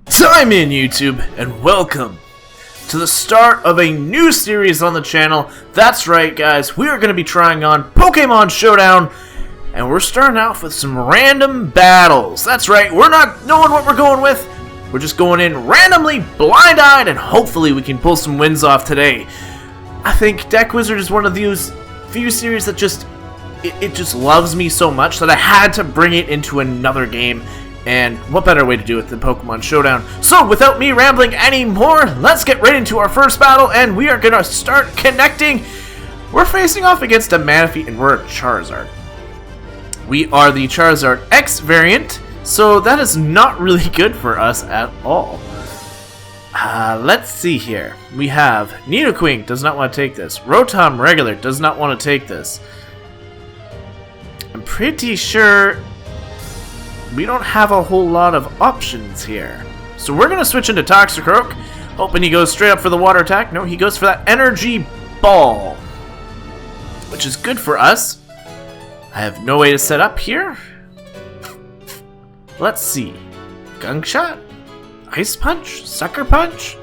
Time in, YouTube, and welcome to the start of a new series on the channel. That's right, guys, we are going to be trying on Pokemon Showdown, and we're starting off with some random battles. That's right, we're not knowing what we're going with. We're just going in randomly, blind-eyed, and hopefully we can pull some wins off today. I think Deck Wizard is one of those few series that just loves me so much that I had to bring it into another game. And what better way to do it than Pokemon Showdown? So without me rambling anymore, let's get right into our first battle, and we are going to start connecting. We're facing off against a Manaphy, and we're a Charizard. We are the Charizard X variant, so that is not really good for us at all. Let's see here. We have Nidoqueen, does not want to take this. Rotom Regular does not want to take this. I'm pretty sure we don't have a whole lot of options here. So we're going to switch into Toxicroak, hoping he goes straight up for the water attack. No, he goes for that Energy Ball, which is good for us. I have no way to set up here. Let's see. Gunk Shot? Ice Punch? Sucker Punch?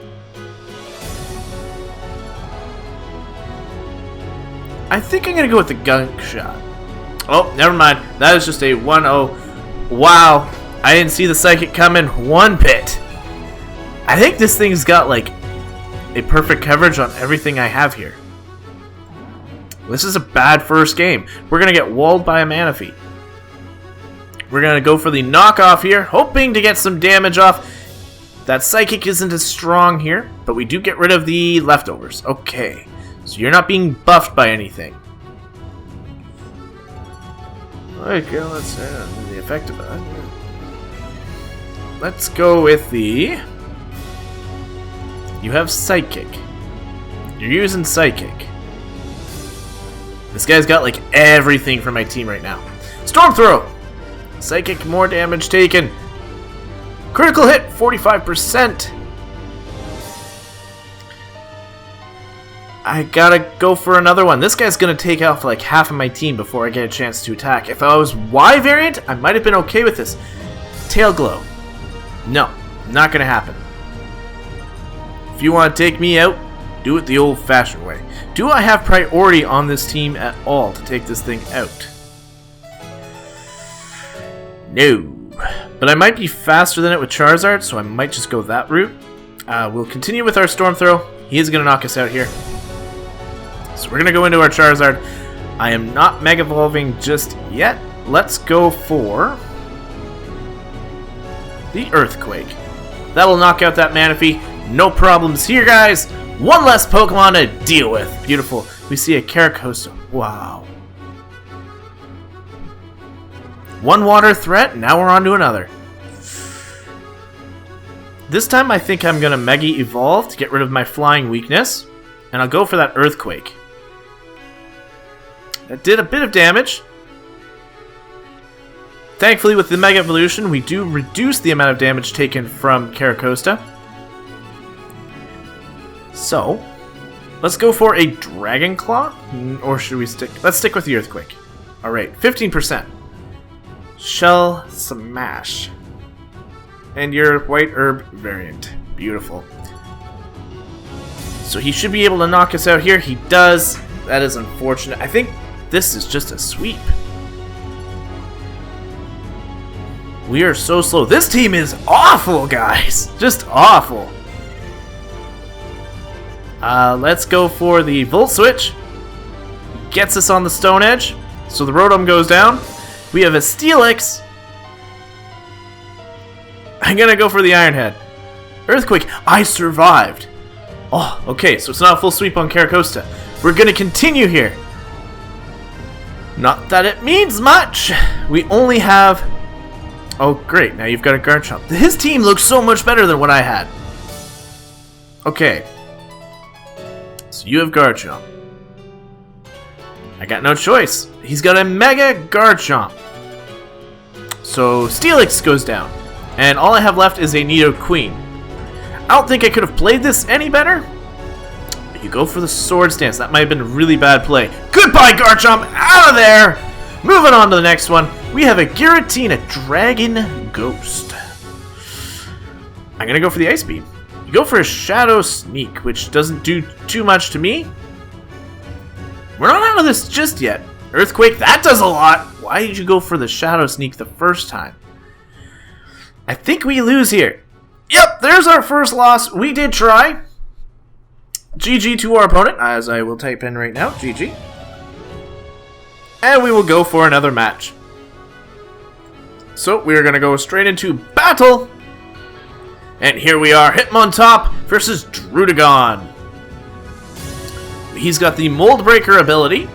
I think I'm going to go with the Gunk Shot. Oh, never mind. That is just a 1-0. Wow, I didn't see the Psychic coming one bit. I think this thing's got like a perfect coverage on everything I have here. This is a bad first game. We're going to get walled by a Manaphy. We're going to go for the knockoff here, hoping to get some damage off. That Psychic isn't as strong here, but we do get rid of the leftovers. Okay, so you're not being buffed by anything. Okay, let's the effect of that. Let's go with the... You have Psychic. You're using Psychic. This guy's got like everything for my team right now. Storm Throw! Psychic, more damage taken. Critical hit, 45%. I gotta go for another one. This guy's gonna take off like half of my team before I get a chance to attack. If I was Y variant, I might have been okay with this. Tail Glow. No, not gonna happen. If you want to take me out, do it the old-fashioned way. Do I have priority on this team at all to take this thing out? No. But I might be faster than it with Charizard, so I might just go that route. We'll continue with our Storm Throw. He is gonna knock us out here. So we're going to go into our Charizard. I am not Mega Evolving just yet. Let's go for the Earthquake. That will knock out that Manaphy. No problems here, guys. One less Pokemon to deal with. Beautiful. We see a Caracosta. Wow. One water threat. Now we're on to another. This time I think I'm going to Mega Evolve to get rid of my flying weakness. And I'll go for that Earthquake. That did a bit of damage. Thankfully, with the Mega Evolution, we do reduce the amount of damage taken from Caracosta. So, let's go for a Dragon Claw. Or should we stick... Let's stick with the Earthquake. Alright, 15%. Shell Smash. And your White Herb variant. Beautiful. So he should be able to knock us out here. He does. That is unfortunate. I think this is just a sweep. We are so slow. This team is awful, guys. Just awful. Let's go for the Volt Switch. Gets us on the Stone Edge. So the Rotom goes down. We have a Steelix. I'm going to go for the Iron Head. Earthquake. I survived. Oh, okay, so it's not a full sweep on Caracosta. We're going to continue here. Not that it means much. We only have... Oh, great, now you've got a Garchomp. His team looks so much better than what I had. Okay. So you have Garchomp. I got no choice. He's got a Mega Garchomp. So Steelix goes down. And all I have left is a Nidoqueen. I don't think I could have played this any better. You go for the Swords Dance. That might have been a really bad play. Goodbye, Garchomp! Out of there! Moving on to the next one. We have a Giratina Dragon Ghost. I'm gonna go for the Ice Beam. You go for a Shadow Sneak, which doesn't do too much to me. We're not out of this just yet. Earthquake, that does a lot! Why did you go for the Shadow Sneak the first time? I think we lose here. Yep, there's our first loss. We did try. GG to our opponent, as I will type in right now. GG. And we will go for another match. So, we are going to go straight into battle. And here we are, Hitmontop versus Druddigon. He's got the Mold Breaker ability.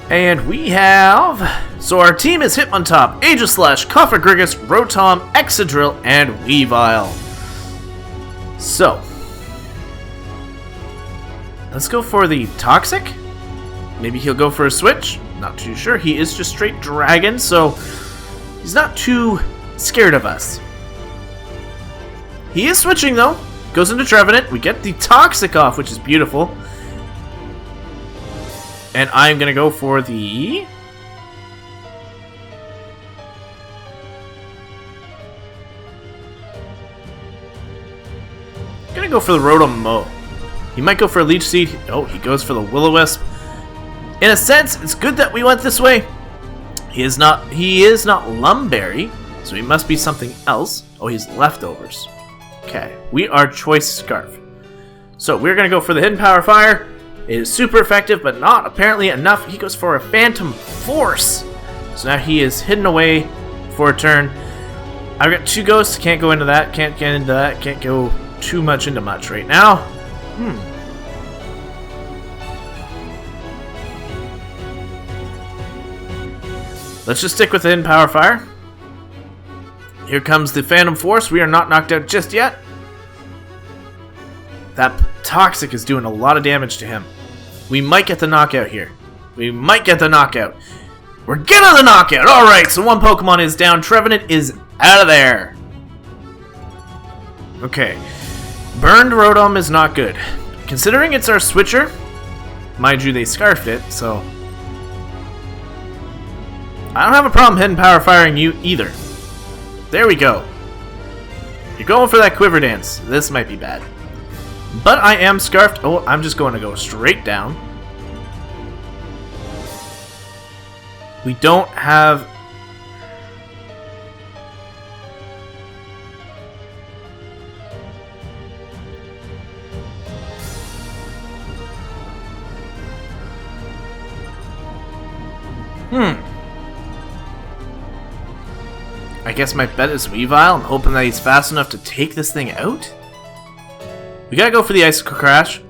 And we have... So our team is Hitmontop, Aegislash, Cofagrigus, Rotom, Excadrill, and Weavile. So... let's go for the Toxic. Maybe he'll go for a switch. Not too sure. He is just straight Dragon, so... he's not too scared of us. He is switching, though. Goes into Trevenant. We get the Toxic off, which is beautiful. And I'm going to go for the... going to go for the Rotom-Mow. He might go for a Leech Seed. Oh, he goes for the Will-O-Wisp. In a sense, it's good that we went this way. He is not Lumberry, so he must be something else. Oh, he's Leftovers. Okay, we are Choice Scarf. So we're going to go for the Hidden Power Fire. It is super effective, but not apparently enough. He goes for a Phantom Force. So now he is hidden away for a turn. I've got 2 Ghosts. Can't go into that. Can't get into that. Can't go too much into much right now. Let's just stick with the Hidden Power Fire. Here comes the Phantom Force. We are not knocked out just yet. That Toxic is doing a lot of damage to him. We might get the knockout here. We might get the knockout. We're getting the knockout! Alright, so one Pokemon is down. Trevenant is out of there. Okay. Burned Rotom is not good. Considering it's our switcher, mind you, they scarfed it, so... I don't have a problem Hidden Power Firing you either. There we go. You're going for that Quiver Dance. This might be bad. But I am scarfed. Oh, I'm just going to go straight down. We don't have... I guess my bet is Weavile. I'm hoping that he's fast enough to take this thing out. We gotta go for the Icicle Crash.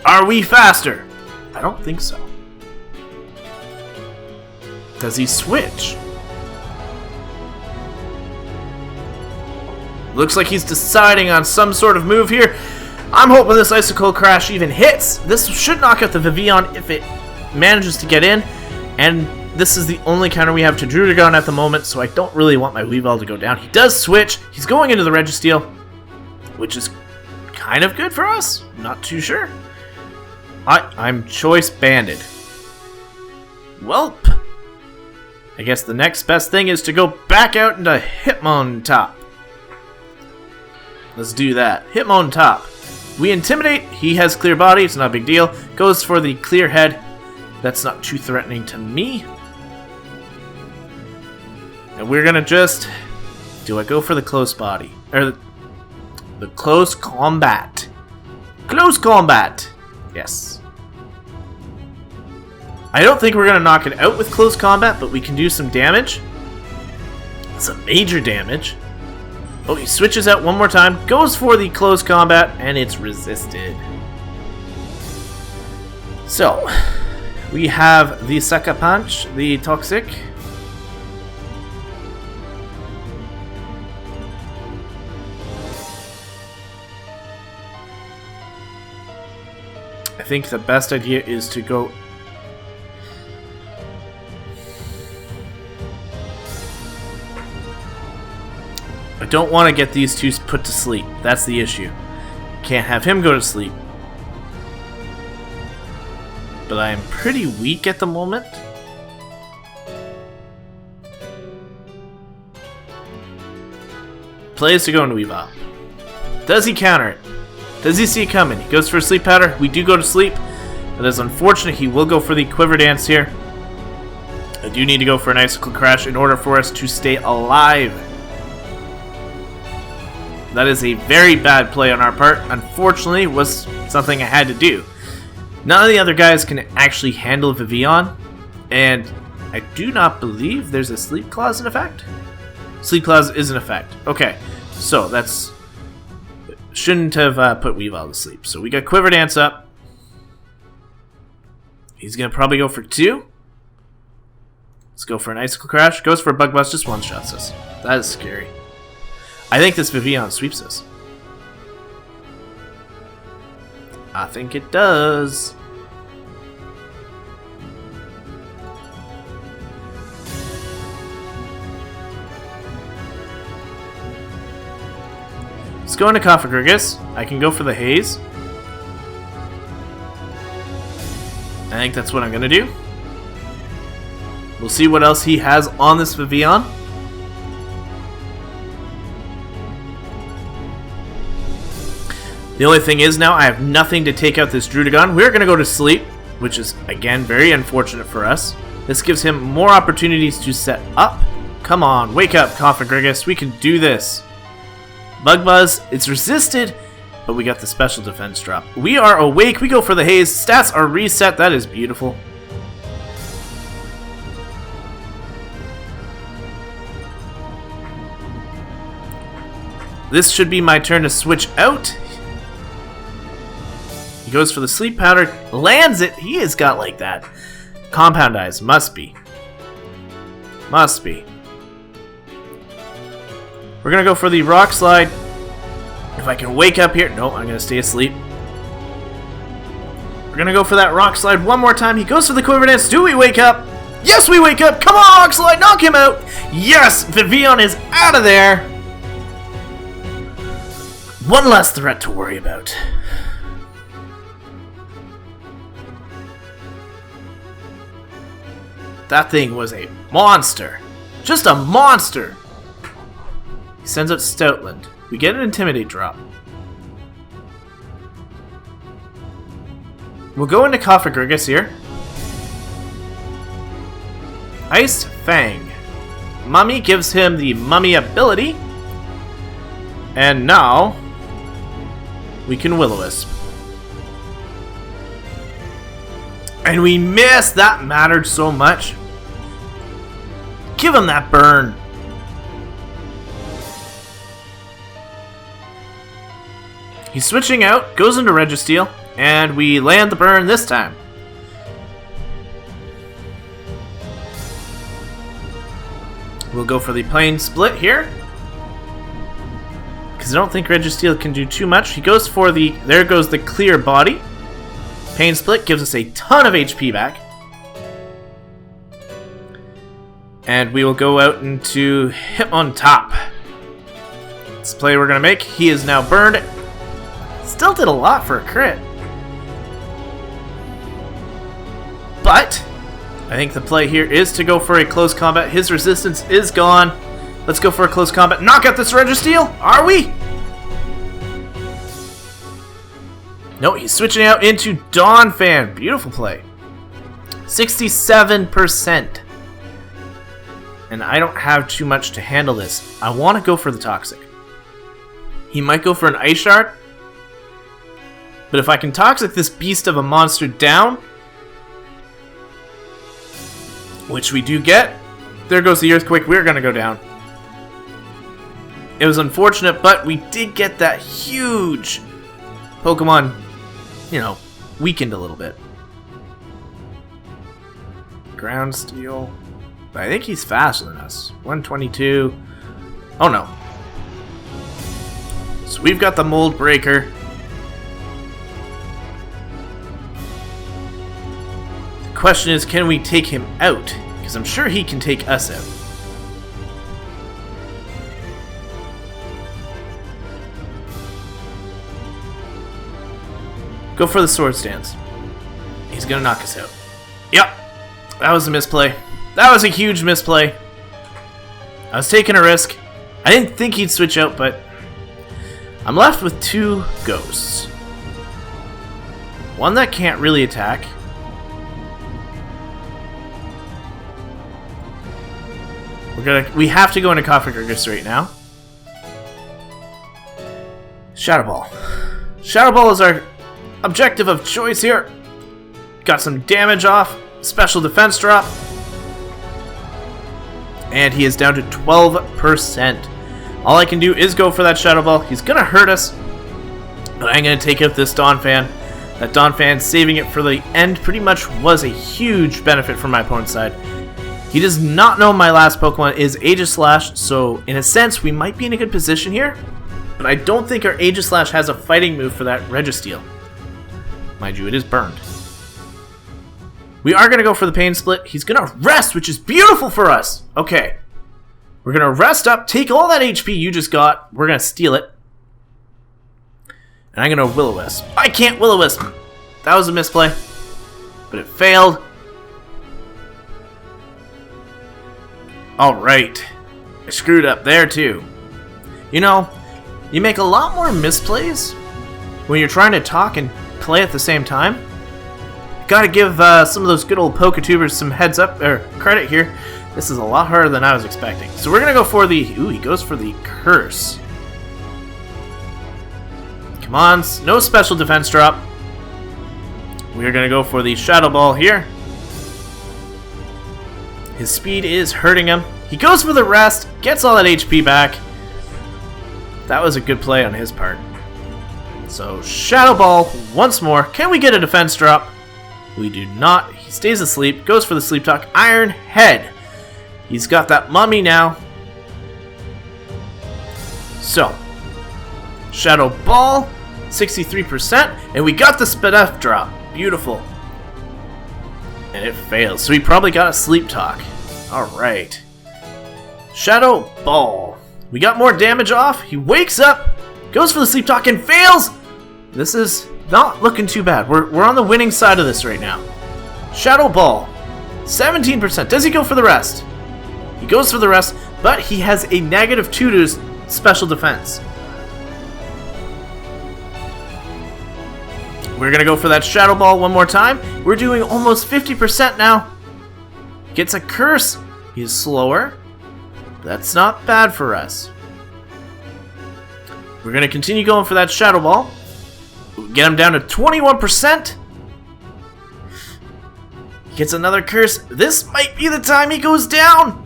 Are we faster? I don't think so. Does he switch? Looks like he's deciding on some sort of move here. I'm hoping this Icicle Crash even hits. This should knock out the Vivillon if it manages to get in. And this is the only counter we have to Druddigon at the moment, so I don't really want my Weavile to go down. He does switch. He's going into the Registeel, which is kind of good for us. Not too sure. I'm Choice Banded. Welp. I guess the next best thing is to go back out into Hitmontop. Let's do that. Hitmontop. We Intimidate. He has Clear Body. It's not a big deal. Goes for the Clear Head. That's not too threatening to me. And we're gonna just... do I go for the Close Body? Or the Close Combat. Close Combat! Yes. I don't think we're gonna knock it out with Close Combat, but we can do some damage. Some major damage. Oh, he switches out one more time, goes for the Close Combat, and it's resisted. So, we have the Sucker Punch, the Toxic. I think the best idea is to go... I don't want to get these two put to sleep. That's the issue. Can't have him go to sleep. But I am pretty weak at the moment. Plays to go into Weavile. Does he counter it? Does he see it coming? He goes for a sleep powder. We do go to sleep. That is unfortunate. He will go for the quiver dance here. I do need to go for an icicle crash in order for us to stay alive. That is a very bad play on our part. Unfortunately, it was something I had to do. None of the other guys can actually handle Vivillon, and I do not believe there's a sleep clause in effect. Sleep clause is in effect. Okay, so that's shouldn't have put Weavile to sleep. So we got quiver dance up. He's gonna probably go for 2. Let's go for an icicle crash. Goes for a bug bust, just one-shots us. That is scary. I think this Vivillon sweeps us. I think it does. Let's go into Cofagrigus. I can go for the haze. I think that's what I'm gonna do. We'll see what else he has on this Vivillon. The only thing is now I have nothing to take out this Drudagon. We're going to go to sleep, which is, again, very unfortunate for us. This gives him more opportunities to set up. Come on, wake up, Cofagrigus. We can do this. Bug Buzz, it's resisted, but we got the special defense drop. We are awake. We go for the haze. Stats are reset. That is beautiful. This should be my turn to switch out. He goes for the sleep powder, lands it. He has got like that. Compound eyes, must be. Must be. We're gonna go for the rock slide. If I can wake up here. No, I'm gonna stay asleep. We're gonna go for that rock slide one more time. He goes for the quiver dance. Do we wake up? Yes, we wake up. Come on, rock slide, knock him out. Yes, Vivillon is out of there. One less threat to worry about. That thing was a monster. Just a monster. He sends out Stoutland. We get an Intimidate drop. We'll go into Cofagrigus here. Ice Fang. Mummy gives him the Mummy ability. And now we can Will-O-Wisp. And we missed! That mattered so much. Give him that burn. He's switching out, goes into Registeel, and we land the burn this time. We'll go for the plane split here. Because I don't think Registeel can do too much. He goes for the... There goes the clear body. Pain Split gives us a ton of HP back. And we will go out into Hitmontop. This play we're going to make. He is now burned. Still did a lot for a crit. But I think the play here is to go for a close combat. His resistance is gone. Let's go for a close combat. Knock out this Registeel. Are we? No, he's switching out into Donphan. Beautiful play. 67%. And I don't have too much to handle this. I want to go for the Toxic. He might go for an Ice Shard. But if I can Toxic this beast of a monster down, which we do get, there goes the Earthquake. We're going to go down. It was unfortunate, but we did get that huge Pokemon, you know, weakened a little bit. Ground Steel. I think he's faster than us. 122. Oh no. So we've got the Mold Breaker. The question is, can we take him out? Because I'm sure he can take us out. Go for the Sword Stance. He's gonna knock us out. Yep. That was a misplay. That was a huge misplay. I was taking a risk. I didn't think he'd switch out, but I'm left with 2 ghosts. One that can't really attack. We have to go into Cofagrigus right now. Shadow Ball. Shadow Ball is our objective of choice here. Got some damage off. Special defense drop. And he is down to 12%. All I can do is go for that Shadow Ball. He's going to hurt us. But I'm going to take out this Donphan. That Donphan saving it for the end pretty much was a huge benefit from my opponent's side. He does not know my last Pokemon is Aegislash, so in a sense we might be in a good position here. But I don't think our Aegislash has a fighting move for that Registeel. Mind you, it is burned. We are going to go for the Pain Split. He's going to rest, which is beautiful for us. Okay. We're going to rest up, take all that HP you just got. We're going to steal it. And I'm going to Will-O-Wisp. I can't Will-O-Wisp. That was a misplay. But it failed. Alright. I screwed up there too. You know, you make a lot more misplays when you're trying to talk and play at the same time. Gotta give some of those good old Poketubers some heads up, or credit here. This is a lot harder than I was expecting. So we're gonna go for the... Ooh, he goes for the Curse. Come on, no special defense drop. We're gonna go for the Shadow Ball here. His speed is hurting him. He goes for the rest, gets all that HP back. That was a good play on his part. So, Shadow Ball once more. Can we get a defense drop? We do not. He stays asleep, goes for the Sleep Talk. Iron Head. He's got that mummy now. So, Shadow Ball, 63%, and we got the Spadef drop. Beautiful. And it fails, so he probably got a Sleep Talk. Alright. Shadow Ball. We got more damage off. He wakes up, goes for the Sleep Talk, and fails! This is not looking too bad. We're on the winning side of this right now. Shadow Ball. 17%. Does he go for the rest? He goes for the rest, but he has a -2 to his special defense. We're going to go for that Shadow Ball one more time. We're doing almost 50% now. Gets a Curse. He's slower. That's not bad for us. We're going to continue going for that Shadow Ball. Get him down to 21%. Gets another Curse. This might be the time he goes down.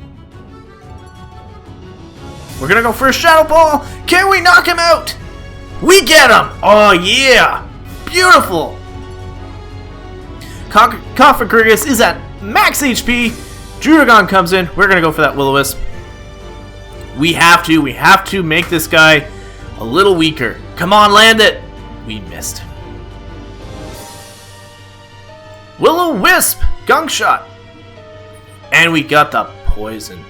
We're going to go for a Shadow Ball. Can we knock him out? We get him. Oh, yeah. Beautiful! Cofagrigus is at max HP. Druddigon comes in. We're gonna go for that Will-O-Wisp. We have to make this guy a little weaker. Come on, land it! We missed. Will-O-Wisp! Gunk Shot! And we got the poison.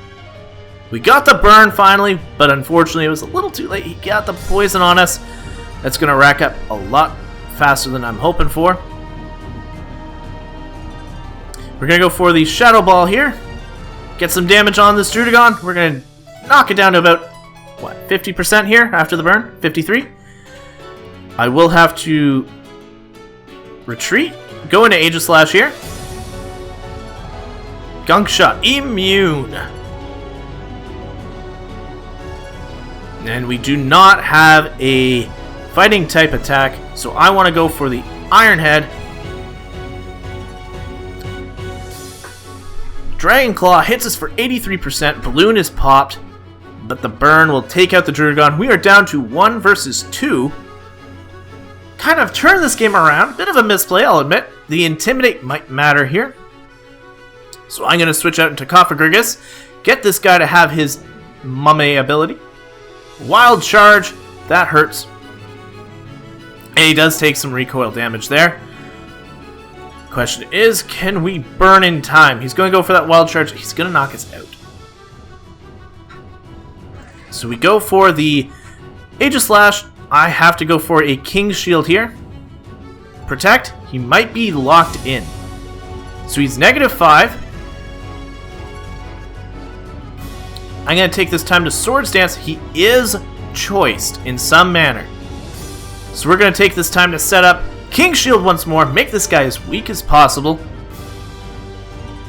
We got the burn finally, but unfortunately it was a little too late. He got the poison on us. That's gonna rack up a lot faster than I'm hoping for. We're gonna go for the Shadow Ball here. Get some damage on this Druddigon. We're gonna knock it down to about, what, 50% here after the burn? 53? I will have to retreat. Go into Aegislash here. Gunk Shot. Immune. And we do not have a fighting type attack, so I want to go for the Iron Head. Dragon Claw hits us for 83%. Balloon is popped, but the burn will take out the Druddigon. We are down to 1 versus 2. Kind of turned this game around. Bit of a misplay, I'll admit. The Intimidate might matter here. So I'm going to switch out into Cofagrigus. Get this guy to have his Mummy ability. Wild Charge. That hurts. And he does take some recoil damage there. Question is, can we burn in time? He's going to go for that Wild Charge. He's going to knock us out. So we go for the Aegislash. I have to go for a King's Shield here. Protect. He might be locked in. So he's -5. I'm going to take this time to Swords Dance. He is choiced in some manner. So we're going to take this time to set up King Shield once more, make this guy as weak as possible.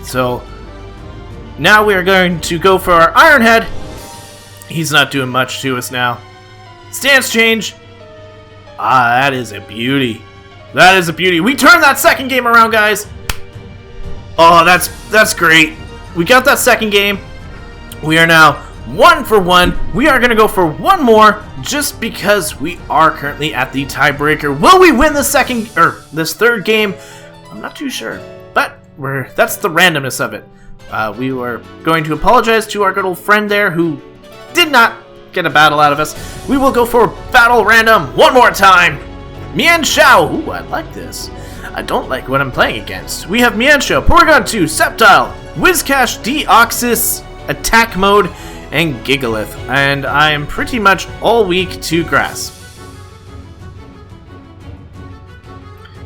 So now we are going to go for our Iron Head. He's not doing much to us now. Stance change. Ah, that is a beauty. That is a beauty. We turned that second game around, guys. Oh, that's great. We got that second game. We are now 1 for 1. We are going to go for one more just because we are currently at the tiebreaker. Will we win this third game? I'm not too sure, but that's the randomness of it. We were going to apologize to our good old friend there who did not get a battle out of us. We will go for battle random one more time. Mian Shao. Ooh, I like this. I don't like what I'm playing against. We have Mian Shao, Porygon 2, Sceptile, Whiscash, Deoxys, Attack Mode, and Gigalith. And I am pretty much all weak to Grass.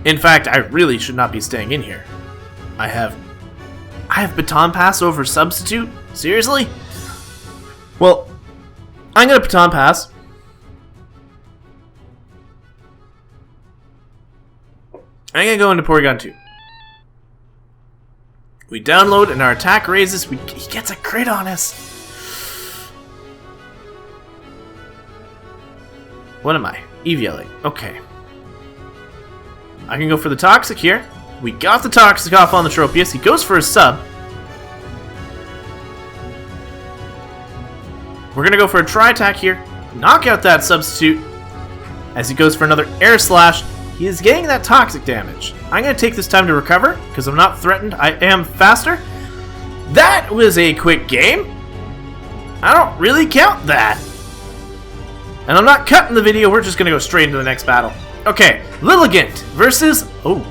In fact, I really should not be staying in here. I have Baton Pass over Substitute? Seriously? Well, I'm gonna Baton Pass. I'm gonna go into Porygon 2. We download and our attack raises. He gets a crit on us. What am I? EVLing. Okay. I can go for the Toxic here. We got the Toxic off on the Tropius. He goes for a sub. We're gonna go for a Tri-Attack here. Knock out that Substitute. As he goes for another Air Slash. He is getting that toxic damage. I'm going to take this time to recover, because I'm not threatened. I am faster. That was a quick game. I don't really count that. And I'm not cutting the video. We're just going to go straight into the next battle. Okay, Lilligant versus... Oh.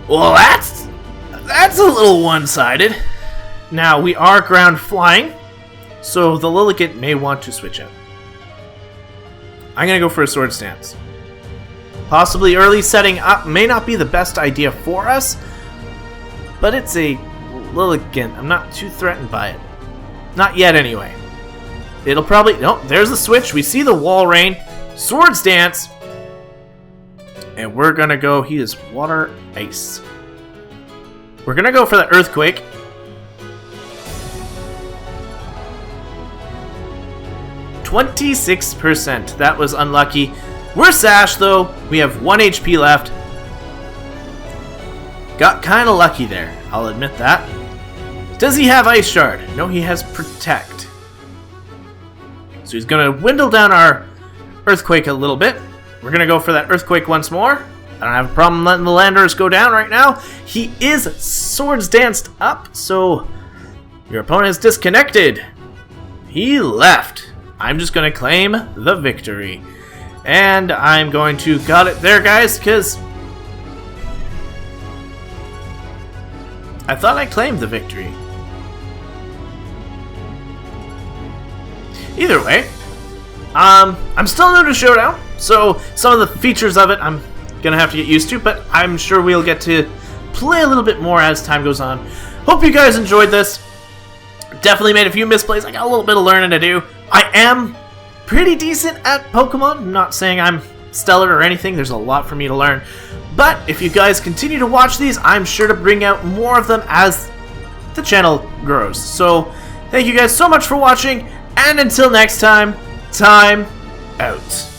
Well, that's a little one-sided. Now, we are ground flying, so the Lilligant may want to switch out. I'm going to go for a Sword Stance. Possibly early setting up may not be the best idea for us, but it's a Lilligant. I'm not too threatened by it. Not yet, anyway. It'll probably... Nope, there's the switch. We see the Wall Rain. Swords Dance. And we're going to go... He is Water Ice. We're going to go for the Earthquake. %. That was unlucky. We're Sash, though. We have 1 HP left. Got kind of lucky there. I'll admit that. Does he have Ice Shard? No, he has Protect. So he's going to dwindle down our Earthquake a little bit. We're going to go for that Earthquake once more. I don't have a problem letting the Landers go down right now. He is Swords Danced up, so your opponent is disconnected. He left. I'm just going to claim the victory. And I'm going to got it there, guys, because I thought I claimed the victory. Either way, I'm still new to Showdown, so some of the features of it I'm going to have to get used to, but I'm sure we'll get to play a little bit more as time goes on. Hope you guys enjoyed this. Definitely made a few misplays. I got a little bit of learning to do. I am pretty decent at Pokemon. I'm not saying I'm stellar or anything. There's a lot for me to learn. But if you guys continue to watch these, I'm sure to bring out more of them as the channel grows. So thank you guys so much for watching. And until next time, time out.